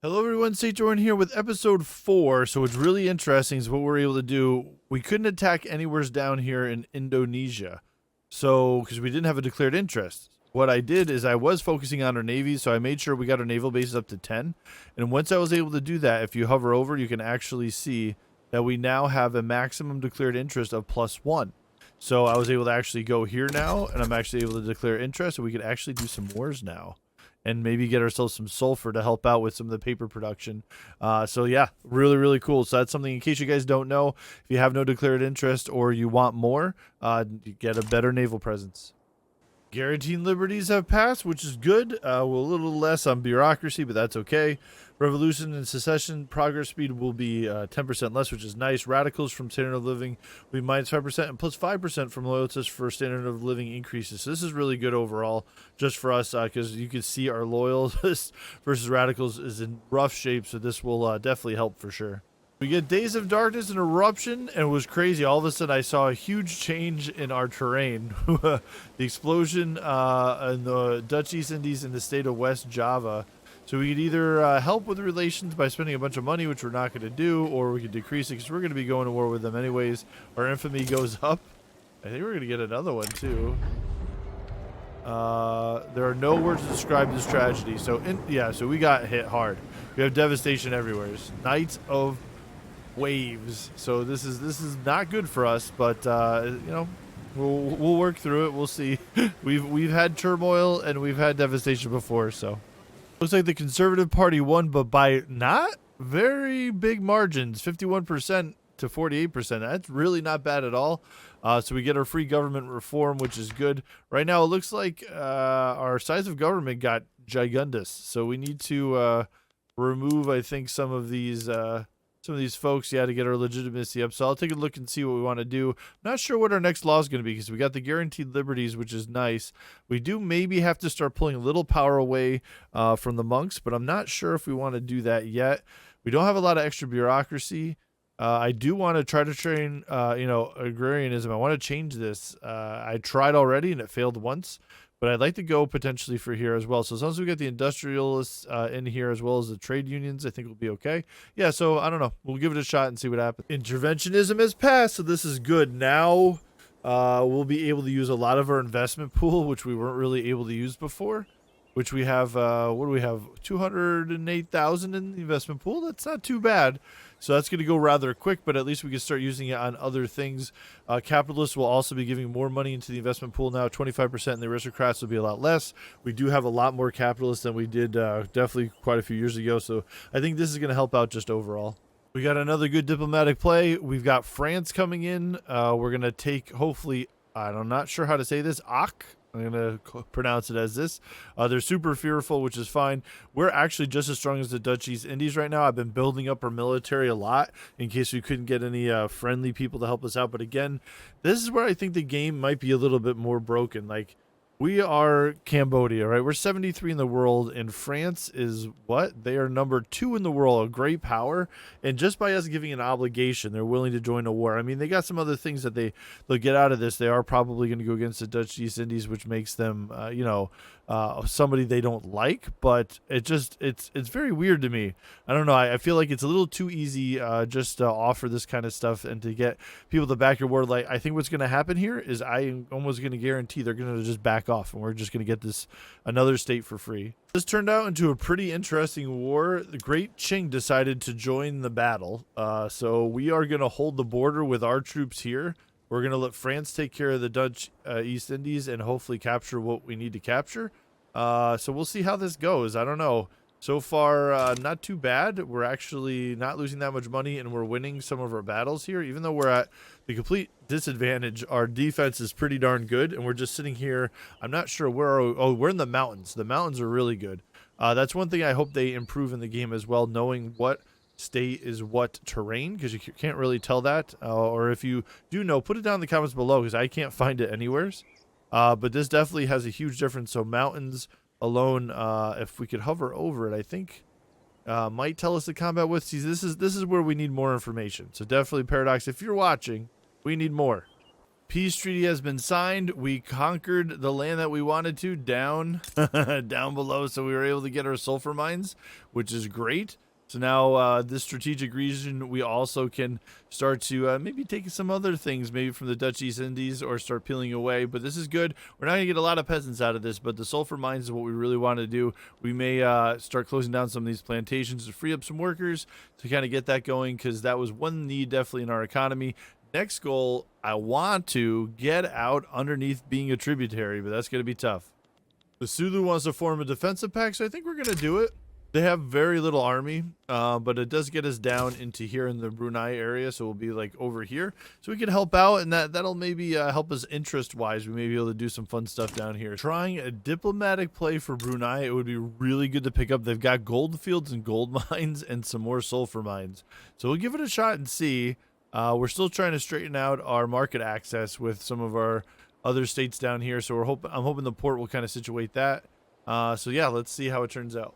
Hello everyone, St. Jordan here with episode 4. So what's really interesting is what we're able to do. We couldn't attack anywheres down here in Indonesia. So, because we didn't have a declared interest. What I did is I was focusing on our navy, so I made sure we got our naval bases up to 10. And once I was able to do that, if you hover over, you can actually see that we now have a maximum declared interest of +1. So I was able to actually go here now, and I'm actually able to declare interest, and we could actually do some wars now and maybe get ourselves some sulfur to help out with some of the paper production. So yeah, really cool. So that's something, in case you guys don't know, if you have no declared interest or you want more, you get a better naval presence. Guaranteed liberties have passed, which is good. We're a little less on bureaucracy, but that's okay. Revolution and secession progress speed will be 10% less, which is nice. Radicals from standard of living will be -5% and +5% from loyalists for standard of living increases. So this is really good overall, just for us, because you can see our loyalists versus radicals is in rough shape. So this will definitely help for sure. We get Days of Darkness and Eruption, and it was crazy. All of a sudden, I saw a huge change in our terrain. The explosion in the Dutch East Indies in the state of West Java. So we could either help with relations by spending a bunch of money, which we're not going to do, or we could decrease it because we're going to be going to war with them anyways. Our infamy goes up. I think we're going to get another one, too. There are no words to describe this tragedy. So, so we got hit hard. We have devastation everywhere. Knights of Waves. So this is not good for us, but you know, we'll work through it. We'll see. We've had turmoil and we've had devastation before, so looks like the Conservative Party won, but by not very big margins, 51% to 48%. That's really not bad at all. So we get our free government reform, which is good. Right now, it looks like our size of government got gigundous. So we need to remove, I think, some of these folks, to get our legitimacy up. So I'll take a look and see what we want to do. Not sure what our next law is going to be because we got the guaranteed liberties, which is nice. We do maybe have to start pulling a little power away from the monks, but I'm not sure if we want to do that yet. We don't have a lot of extra bureaucracy. I do want to try to train, agrarianism. I want to change this. I tried already and it failed once. But I'd like to go potentially for here as well. So as long as we get the industrialists in here as well as the trade unions, I think we'll be okay. Yeah, so I don't know. We'll give it a shot and see what happens. Interventionism has passed, so this is good. Now we'll be able to use a lot of our investment pool, which we weren't really able to use before. Which we have, what do we have? 208,000 in the investment pool. That's not too bad. So that's going to go rather quick, but at least we can start using it on other things. Capitalists will also be giving more money into the investment pool now, 25%, and the aristocrats will be a lot less. We do have a lot more capitalists than we did definitely quite a few years ago, so I think this is going to help out just overall. We got another good diplomatic play. We've got France coming in. We're going to take, hopefully, I'm not sure how to say this, Aceh. I'm going to pronounce it as this. They're super fearful, which is fine. We're actually just as strong as the Dutch East Indies right now. I've been building up our military a lot in case we couldn't get any friendly people to help us out. But again, this is where I think the game might be a little bit more broken. Like, we are Cambodia, right? We're 73 in the world, and France is what? They are number 2 in the world, a great power. And just by us giving an obligation, they're willing to join a war. I mean, they got some other things that they'll get out of this. They are probably going to go against the Dutch East Indies, which makes them, somebody they don't like. But it's very weird to me. I don't know. I feel like it's a little too easy just to offer this kind of stuff and to get people to back your war. Like, I think what's going to happen here is I'm almost going to guarantee they're going to just back off, and we're just going to get this another state for free. This turned out into a pretty interesting war. The Great Qing decided to join the battle, so we are going to hold the border with our troops here. We're going to let France take care of the Dutch East Indies and hopefully capture what we need to capture. So we'll see how this goes. I don't know. So far, not too bad. We're actually not losing that much money, and we're winning some of our battles here. Even though we're at the complete disadvantage, our defense is pretty darn good, and we're just sitting here. I'm not sure where we're in the mountains. The mountains are really good. That's one thing I hope they improve in the game as well, knowing what state is what terrain, because you can't really tell that. Or if you do know, put it down in the comments below, because I can't find it anywheres. But this definitely has a huge difference. So mountains alone, if we could hover over it, I think might tell us the combat width. See, this is where we need more information. So definitely, Paradox, if you're watching, we need more. Peace treaty has been signed. We conquered the land that we wanted to down down below, so we were able to get our sulfur mines, which is great. So now this strategic region, we also can start to maybe take some other things, maybe from the Dutch East Indies, or start peeling away. But this is good. We're not going to get a lot of peasants out of this, but the sulfur mines is what we really want to do. We may start closing down some of these plantations to free up some workers to kind of get that going, because that was one need definitely in our economy. Next goal, I want to get out underneath being a tributary, but that's going to be tough. The Sulu wants to form a defensive pact, so I think we're going to do it. They have very little army, but it does get us down into here in the Brunei area, so we'll be like over here. So we can help out, and that'll maybe help us interest-wise. We may be able to do some fun stuff down here. Trying a diplomatic play for Brunei, it would be really good to pick up. They've got gold fields and gold mines and some more sulfur mines. So we'll give it a shot and see. We're still trying to straighten out our market access with some of our other states down here, so I'm hoping the port will kind of situate that. So yeah, let's see how it turns out.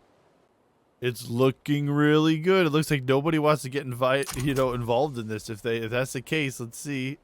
It's looking really good. It looks like nobody wants to get involved in this. If that's the case, let's see.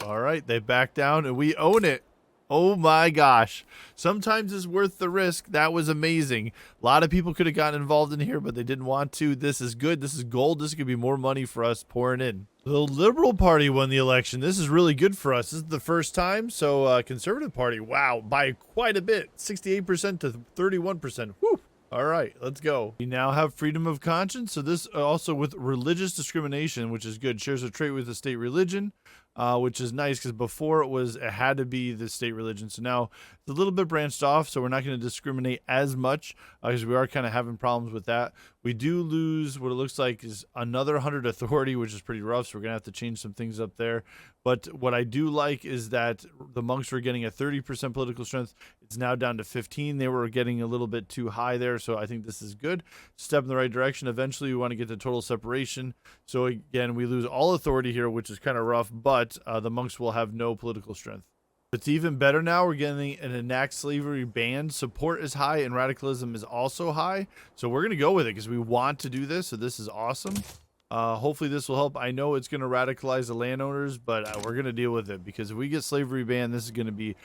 All right, they back down and we own it. Oh my gosh. Sometimes it's worth the risk. That was amazing. A lot of people could have gotten involved in here, but they didn't want to. This is good. This is gold. This could be more money for us pouring in. The Liberal Party won the election. This is really good for us. This is the first time. So Conservative Party, wow, by quite a bit. 68% to 31%. Whew. All right, let's go. We now have freedom of conscience. So this also with religious discrimination, which is good, shares a trait with the state religion, which is nice because before it had to be the state religion. So now it's a little bit branched off. So we're not going to discriminate as much because we are kind of having problems with that. We do lose what it looks like is another 100 authority, which is pretty rough. So we're going to have to change some things up there. But what I do like is that the monks were getting a 30% political strength. It's now down to 15. They were getting a little bit too high there. So I think this is good. Step in the right direction. Eventually, we want to get to total separation. So again, we lose all authority here, which is kind of rough. But the monks will have no political strength. It's even better now. We're getting an enact slavery ban. Support is high and radicalism is also high. So we're going to go with it because we want to do this. So this is awesome. Hopefully this will help. I know it's going to radicalize the landowners, but we're going to deal with it because if we get slavery banned, this is going to be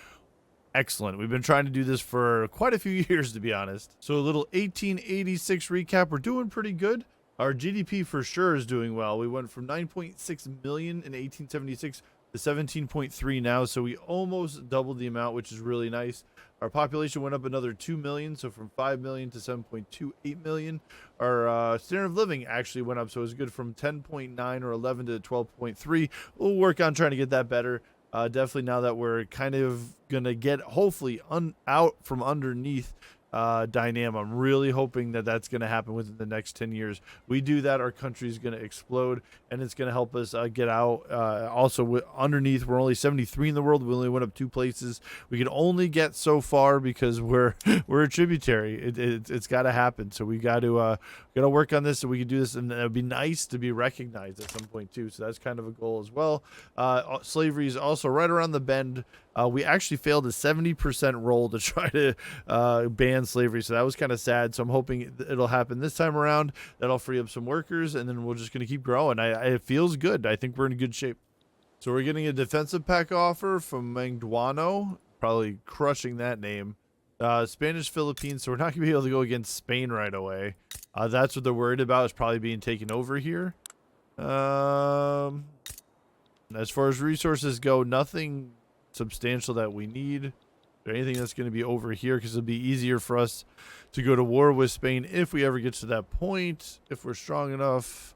excellent. We've been trying to do this for quite a few years, to be honest. So a little 1886 recap. We're doing pretty good. Our GDP for sure is doing well. We went from 9.6 million in 1876 to 17.3 now, so we almost doubled the amount, which is really nice. Our population went up another 2 million, so from 5 million to 7.28 million. Our standard of living actually went up, so it was good from 10.9 or 11 to 12.3. We'll work on trying to get that better. Definitely now that we're kind of gonna get hopefully out from underneath dynam. I'm really hoping that that's going to happen within the next 10 years. We do that, our country is going to explode, and it's going to help us get out. Also, underneath, we're only 73 in the world. We only went up 2 places. We can only get so far because we're a tributary. It's got to happen. So we got to work on this so we can do this, and it would be nice to be recognized at some point too. So that's kind of a goal as well. Slavery is also right around the bend. We actually failed a 70% roll to try to ban slavery, so that was kind of sad. So I'm hoping it'll happen this time around. That'll free up some workers, and then we're just going to keep growing. It feels good. I think we're in good shape. So we're getting a defensive pack offer from Mangduano, probably crushing that name. Spanish Philippines, so we're not going to be able to go against Spain right away. That's what they're worried about, is probably being taken over here. As far as resources go, nothing substantial that we need or anything that's going to be over here, because it'll be easier for us to go to war with Spain if we ever get to that point, if we're strong enough.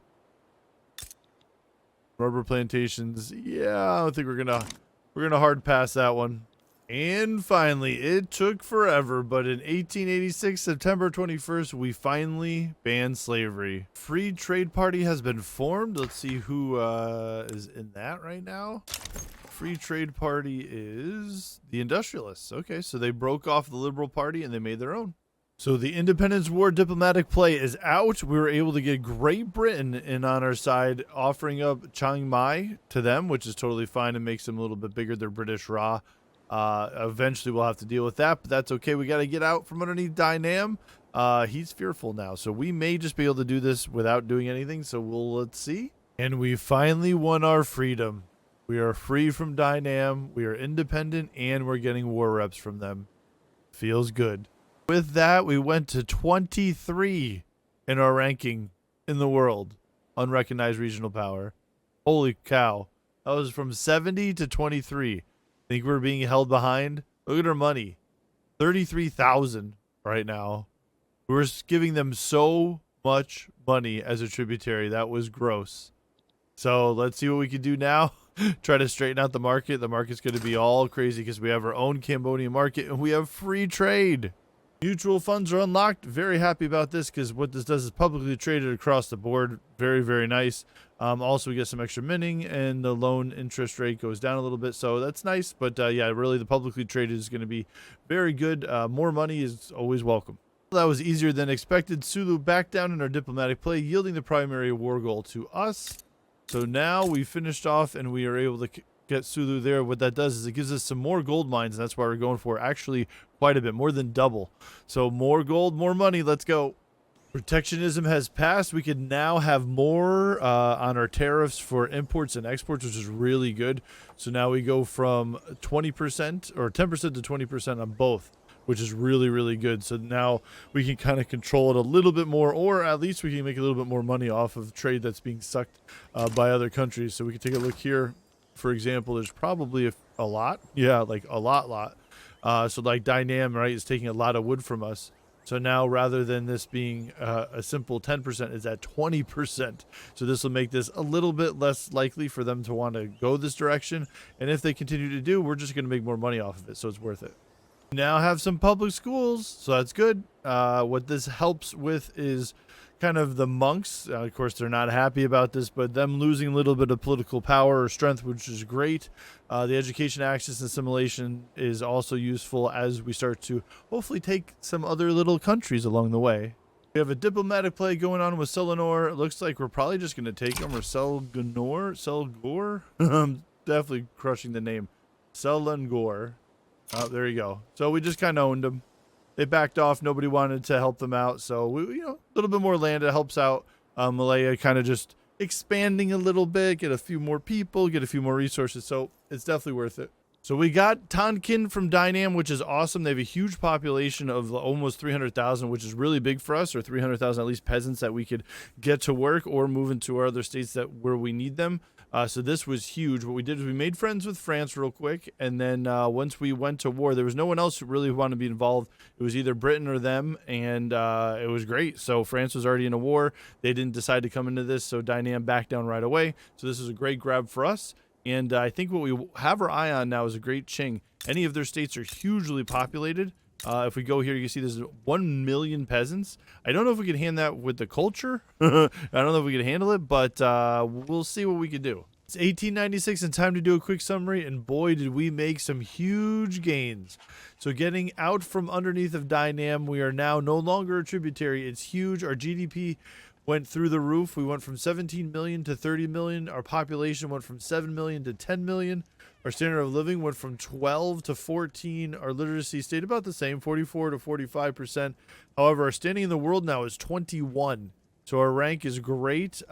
Rubber plantations, yeah, I don't think we're gonna hard pass that one. And finally, it took forever, but in 1886, September 21st, we finally banned slavery. Free Trade Party has been formed. Let's see who is in that right now. Free Trade Party is the Industrialists. Okay, so they broke off the Liberal Party and they made their own. So the Independence War diplomatic play is out. We were able to get Great Britain in on our side, offering up Chiang Mai to them, which is totally fine and makes them a little bit bigger. They're British Raw. Eventually we'll have to deal with that, but that's okay. We got to get out from underneath Dynam. He's fearful now, so we may just be able to do this without doing anything. So let's see. And we finally won our freedom. We are free from Dynam. We are independent, and we're getting war reps from them. Feels good. With that, we went to 23 in our ranking in the world. Unrecognized regional power. Holy cow. That was from 70 to 23. Think we're being held behind? Look at our money. 33,000 right now. We're giving them so much money as a tributary. That was gross. So let's see what we can do now. Try to straighten out the market. The market's going to be all crazy because we have our own Cambodian market and we have free trade. Mutual funds are unlocked. Very happy about this because what this does is publicly traded across the board. Very, very nice. Also, we get some extra minting and the loan interest rate goes down a little bit. So that's nice. But yeah, really the publicly traded is going to be very good. More money is always welcome. That was easier than expected. Sulu backed down in our diplomatic play, yielding the primary war goal to us. So now we finished off and we are able to get Sulu there. What that does is it gives us some more gold mines. And that's why we're going for actually quite a bit, more than double. So more gold, more money. Let's go. Protectionism has passed. We can now have more on our tariffs for imports and exports, which is really good. So now we go from 20% or 10% to 20% on both, which is really, really good. So now we can kind of control it a little bit more, or at least we can make a little bit more money off of trade that's being sucked by other countries. So we can take a look here. For example, there's probably a lot. Yeah, like a lot. So like Dynam, right, is taking a lot of wood from us. So now rather than this being a simple 10%, it's at 20%. So this will make this a little bit less likely for them to want to go this direction. And if they continue to do, we're just going to make more money off of it. So it's worth it. Now have some public schools, so that's good. What this helps with is kind of the monks. Of course, they're not happy about this, but them losing a little bit of political power or strength, which is great. The education access and assimilation is also useful as we start to hopefully take some other little countries along the way. We have a diplomatic play going on with Selangor. It looks like we're probably just going to take them, or Selangor? I'm definitely crushing the name. Selangor. Oh, there you go. So we just kind of owned them. They backed off. Nobody wanted to help them out. So, we, a little bit more land. It helps out Malaya kind of just expanding a little bit, get a few more people, get a few more resources. So it's definitely worth it. So we got Tonkin from Dynam, which is awesome. They have a huge population of almost 300,000, which is really big for us, or 300,000 at least peasants that we could get to work or move into our other states where we need them. So this was huge. What we did is we made friends with France real quick, and then once we went to war, there was no one else who really wanted to be involved. It was either Britain or them, and it was great. So France was already in a war. They didn't decide to come into this, so Dynam backed down right away. So this is a great grab for us. And I think what we have our eye on now is a great Qing. Any of their states are hugely populated. If we go here, you can see there's 1 million peasants. I don't know if we can handle that with the culture. I don't know if we can handle it, but we'll see what we can do. It's 1896 and time to do a quick summary, and boy, did we make some huge gains. So getting out from underneath of Dynam, we are now no longer a tributary. It's huge. Our GDP went through the roof. We went from 17 million to 30 million. Our population went from 7 million to 10 million. Our standard of living went from 12 to 14. Our literacy stayed about the same, 44 to 45%. However, our standing in the world now is 21. So our rank is great.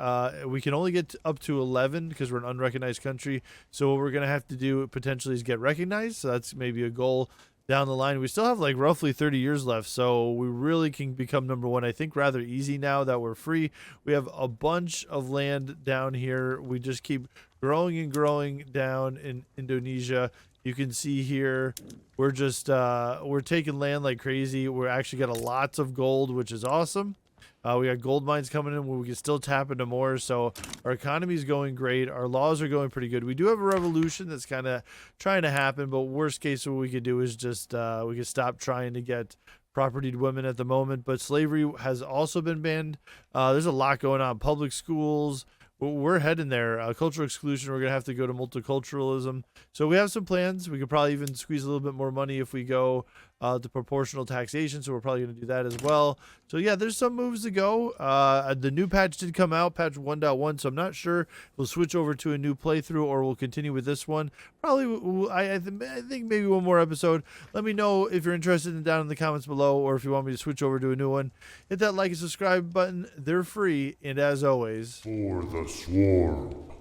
We can only get up to 11 because we're an unrecognized country. So what we're going to have to do potentially is get recognized. So that's maybe a goal down the line. We still have like roughly 30 years left, so we really can become number one, I think, rather easy now that we're free. We have a bunch of land down here. We just keep growing and growing down in Indonesia. You can see here we're just we're taking land like crazy. We're actually got lots of gold, which is awesome. We got gold mines coming in where we can still tap into more. So our economy is going great. Our laws are going pretty good. We do have a revolution that's kind of trying to happen, but worst case, what we could do is just we could stop trying to get propertied women at the moment. But slavery has also been banned. There's a lot going on. Public schools. We're heading there. Cultural exclusion, we're going to have to go to multiculturalism. So we have some plans. We could probably even squeeze a little bit more money if we go to proportional taxation. So we're probably going to do that as well. So yeah, there's some moves to go. The new patch did come out, patch 1.1. So I'm not sure we'll switch over to a new playthrough or we'll continue with this one. Probably, I think maybe one more episode. Let me know if you're interested down in the comments below, or if you want me to switch over to a new one. Hit that like and subscribe button. They're free. And as always, for the swarm.